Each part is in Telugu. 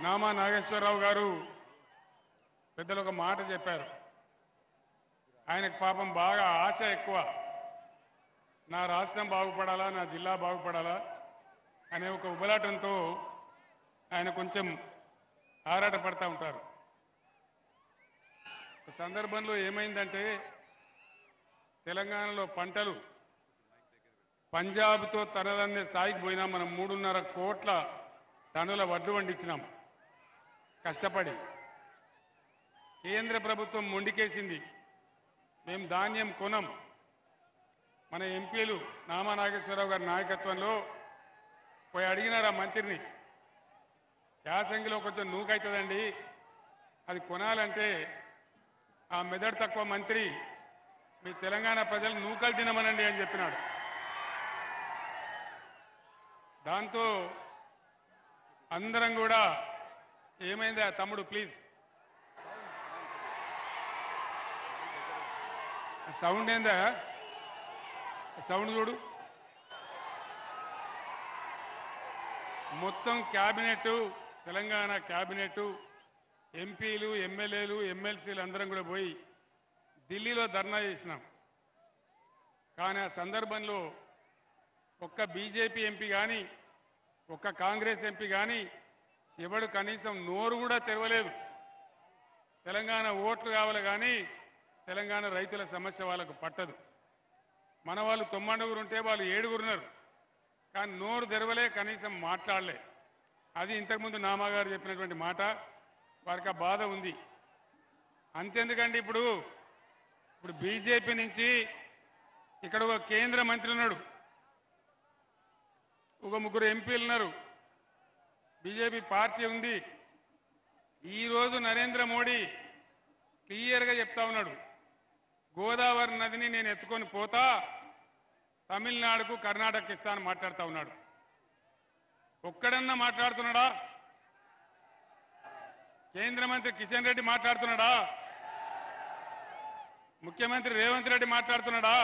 నామా నాగేశ్వరరావు గారు పెద్దలు ఒక మాట చెప్పారు. ఆయనకు పాపం బాగా ఆశ ఎక్కువ. నా రాష్ట్రం బాగుపడాలా, నా జిల్లా బాగుపడాలా అనే ఒక ఉబలాటంతో ఆయన కొంచెం ఆరాటపడతా ఉంటారు. ఒక సందర్భంలో ఏమైందంటే తెలంగాణలో పంటలు పంజాబ్తో తనదన్నే స్థాయికి పోయినా మనం 3.5 కోట్ల టన్నుల వడ్లు పండించినాం కష్టపడి. కేంద్ర ప్రభుత్వం మొండికేసింది, మేము ధాన్యం కొనం. మన ఎంపీలు నామా నాగేశ్వరరావు గారి నాయకత్వంలో పోయి అడిగినారు ఆ మంత్రిని, యాసంగిలో కొంచెం నూకైతుందండి, అది కొనాలంటే ఆ మెదడు తక్కువ మంత్రి మీ తెలంగాణ ప్రజలు నూకలు తినమనండి అని చెప్పినాడు. దాంతో అందరం కూడా ఏమైందా తమ్ముడు ప్లీజ్ సౌండ్ ఏందా, సౌండ్ చూడు. మొత్తం క్యాబినెట్, తెలంగాణ క్యాబినెట్, ఎంపీలు, ఎమ్మెల్యేలు, ఎమ్మెల్సీలు అందరం కూడా పోయి ఢిల్లీలో ధర్నా చేసినాం. కానీ ఆ సందర్భంలో ఒక్క బీజేపీ ఎంపీ కానీ, ఒక్క కాంగ్రెస్ ఎంపీ కానీ ఎవడు కనీసం నోరు కూడా తెరవలేదు. తెలంగాణ ఓట్లు కావాలి కానీ తెలంగాణ రైతుల సమస్య వాళ్ళకు పట్టదు. మన వాళ్ళు 90 ఉంటే వాళ్ళు 7 ఉన్నారు, కానీ నోరు తెరవలే, కనీసం మాట్లాడలే. అది ఇంతకుముందు నామాగారు చెప్పినటువంటి మాట. వారికి ఆ బాధ ఉంది. అంతెందుకండి, ఇప్పుడు బీజేపీ నుంచి ఇక్కడ ఒక కేంద్ర మంత్రి ఉన్నాడు, ఒక 3 ఎంపీలు ఉన్నారు, బీజేపీ పార్టీ ఉంది. ఈరోజు నరేంద్ర మోడీ క్లియర్గా చెప్తా ఉన్నాడు, గోదావరి నదిని నేను ఎత్తుకొని పోతా, తమిళనాడుకు కర్ణాటకకి ఇస్తానని మాట్లాడుతూ ఉన్నాడు. ఒక్కడన్నా మాట్లాడుతున్నాడా? కేంద్ర మంత్రి కిషన్ రెడ్డి మాట్లాడుతున్నాడా? ముఖ్యమంత్రి రేవంత్ రెడ్డి మాట్లాడుతున్నాడా?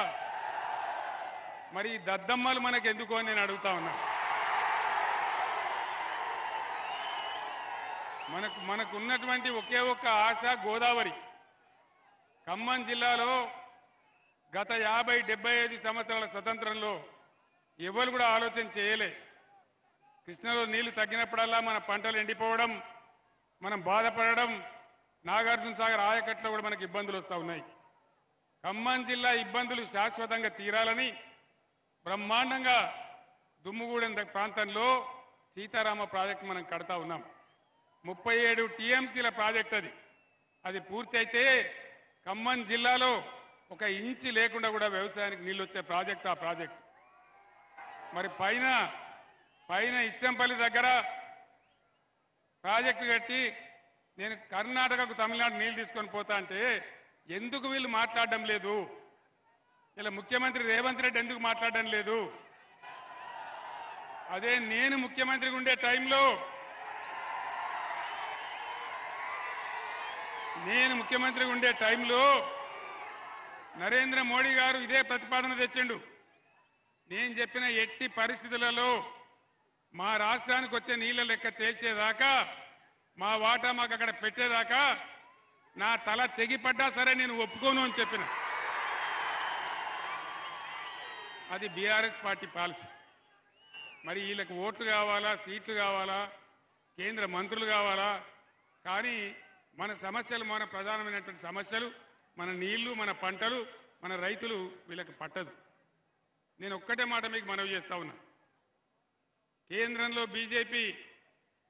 మరి ఈ దద్దమ్మలు మనకు ఎందుకు అని నేను అడుగుతా ఉన్నా. మనకు ఉన్నటువంటి ఒకే ఒక్క ఆశ గోదావరి. ఖమ్మం జిల్లాలో గత 50-75 సంవత్సరాల స్వతంత్రంలో ఎవరు కూడా ఆలోచన చేయలే. కృష్ణలో నీళ్లు తగ్గినప్పుడల్లా మన పంటలు ఎండిపోవడం, మనం బాధపడడం, నాగార్జున సాగర్ ఆయకట్లో కూడా మనకు ఇబ్బందులు వస్తూ ఉన్నాయి. ఖమ్మం జిల్లా ఇబ్బందులు శాశ్వతంగా తీరాలని బ్రహ్మాండంగా దుమ్ముగూడెం ప్రాంతంలో సీతారామ ప్రాజెక్టు మనం కడతా ఉన్నాం. 37 టీఎంసీల ప్రాజెక్ట్ అది పూర్తి అయితే ఖమ్మం జిల్లాలో 1 ఇంచు లేకుండా కూడా వ్యవసాయానికి నీళ్ళు వచ్చే ప్రాజెక్ట్ ఆ ప్రాజెక్ట్. మరి పైన ఇచ్చంపల్లి దగ్గర ప్రాజెక్టు కట్టి నేను కర్ణాటకకు తమిళనాడు నీళ్లు తీసుకొని పోతా అంటే ఎందుకు వీళ్ళు మాట్లాడడం లేదు? ఇలా ముఖ్యమంత్రి రేవంత్ రెడ్డి ఎందుకు మాట్లాడడం లేదు? అదే నేను ముఖ్యమంత్రిగా ఉండే టైంలో నరేంద్ర మోడీ గారు ఇదే ప్రతిపాదన తెచ్చిండు. నేను చెప్పిన ఎట్టి పరిస్థితులలో మా రాష్ట్రానికి వచ్చే నీళ్ల లెక్క తేల్చేదాకా, మా వాటా మాకు అక్కడ పెట్టేదాకా నా తల తెగిపడ్డా సరే నేను ఒప్పుకోను అని చెప్పిన. అది బీఆర్ఎస్ పార్టీ పాలసీ. మరి వీళ్ళకి ఓట్లు కావాలా, సీట్లు కావాలా, కేంద్ర మంత్రులు కావాలా, కానీ మన సమస్యలు, మన ప్రధానమైనటువంటి సమస్యలు, మన నీళ్లు, మన పంటలు, మన రైతులు వీళ్ళకి పట్టదు. నేను ఒక్కటే మాట మీకు మనవి చేస్తా ఉన్నా. కేంద్రంలో బీజేపీ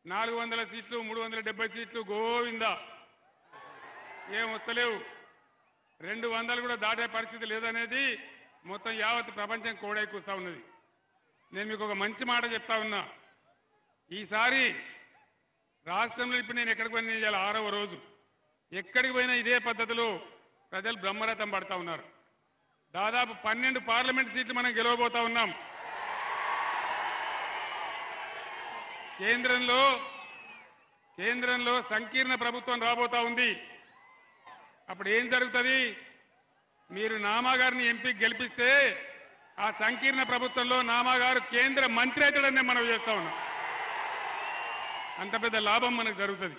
400 సీట్లు, 370 సీట్లు గోవిందా, ఏం వస్తలేవు. 200 కూడా దాటే పరిస్థితి లేదనేది మొత్తం యావత్ ప్రపంచం కోడైకూస్తా ఉన్నది. నేను మీకు ఒక మంచి మాట చెప్తా ఉన్నా. ఈసారి రాష్ట్రంలో ఇప్పుడు నేను ఎక్కడికి పోయినా, ఇవాళ 6వ రోజు, ఎక్కడికి పోయినా ఇదే పద్ధతిలో ప్రజలు బ్రహ్మరథం పడతా ఉన్నారు. దాదాపు 12 పార్లమెంట్ సీట్లు మనం గెలవబోతా ఉన్నాం. కేంద్రంలో సంకీర్ణ ప్రభుత్వం రాబోతా ఉంది. అప్పుడు ఏం జరుగుతుంది? మీరు నామాగారిని ఎంపీకి గెలిపిస్తే ఆ సంకీర్ణ ప్రభుత్వంలో నామాగారు కేంద్ర మంత్రి అవుతాడని మనం చేస్తా ఉన్నాం. అంత పెద్ద లాభం మనకు జరుగుతుంది.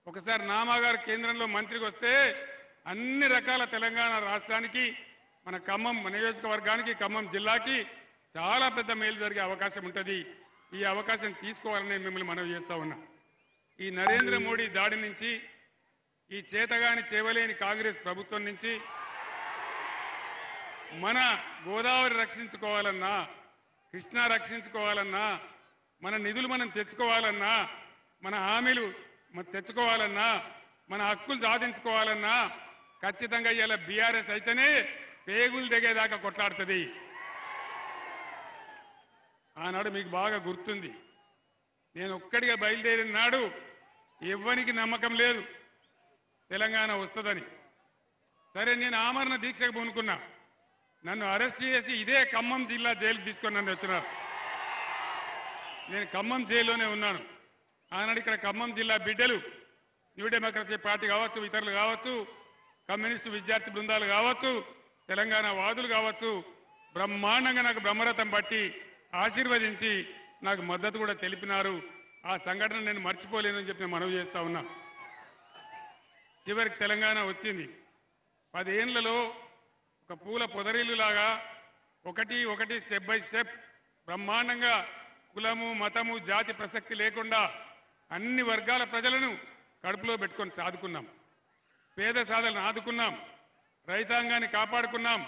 ఒకసారి నామాగారు కేంద్రంలో మంత్రికి వస్తే అన్ని రకాల తెలంగాణ రాష్ట్రానికి, మన ఖమ్మం నియోజకవర్గానికి, ఖమ్మం జిల్లాకి చాలా పెద్ద మేలు జరిగే అవకాశం ఉంటుంది. ఈ అవకాశం తీసుకోవాలని మిమ్మల్ని మనవి చేస్తా ఉన్నా. ఈ నరేంద్ర మోడీ దాడి నుంచి, ఈ చేతగాని చేవలేని కాంగ్రెస్ ప్రభుత్వం నుంచి మన గోదావరి రక్షించుకోవాలన్నా, కృష్ణా రక్షించుకోవాలన్నా, మన నిధులు మనం తెచ్చుకోవాలన్నా, మన హామీలు తెచ్చుకోవాలన్నా, మన హక్కులు సాధించుకోవాలన్నా ఖచ్చితంగా ఇలా బీఆర్ఎస్ అయితేనే పేగులు దిగేదాకా కొట్లాడుతుంది. ఆనాడు మీకు బాగా గుర్తుంది, నేను ఒక్కడిగా బయలుదేరిన నాడు ఎవ్వనికి నమ్మకం లేదు తెలంగాణ వస్తుందని. సరే, నేను ఆమరణ దీక్షకు పూనుకున్నా. నన్ను అరెస్ట్ చేసి ఇదే ఖమ్మం జిల్లా జైలు తీసుకొని నన్ను వచ్చినారు. నేను ఖమ్మం జైల్లోనే ఉన్నాను. ఆనాడు ఇక్కడ ఖమ్మం జిల్లా బిడ్డలు, న్యూ డెమోక్రసీ పార్టీ కావచ్చు, ఇతరులు కావచ్చు, కమ్యూనిస్టు విద్యార్థి బృందాలు కావచ్చు, తెలంగాణ వాదులు కావచ్చు, బ్రహ్మాండంగా నాకు బ్రహ్మరథం పట్టి ఆశీర్వదించి నాకు మద్దతు కూడా తెలిపినారు. ఆ సంఘటన నేను మర్చిపోలేనని చెప్పి నేను మనవి చేస్తా ఉన్నా. చివరికి తెలంగాణ వచ్చింది. 10 ఏళ్లలో ఒక పూల పొదరిల్లులాగా ఒకటి ఒకటి స్టెప్ బై స్టెప్ బ్రహ్మాండంగా కులము, మతము, జాతి ప్రసక్తి లేకుండా అన్ని వర్గాల ప్రజలను కడుపులో పెట్టుకొని సాదుకున్నాం. పేద సాధలను ఆదుకున్నాం. రైతాంగాన్ని కాపాడుకున్నాం.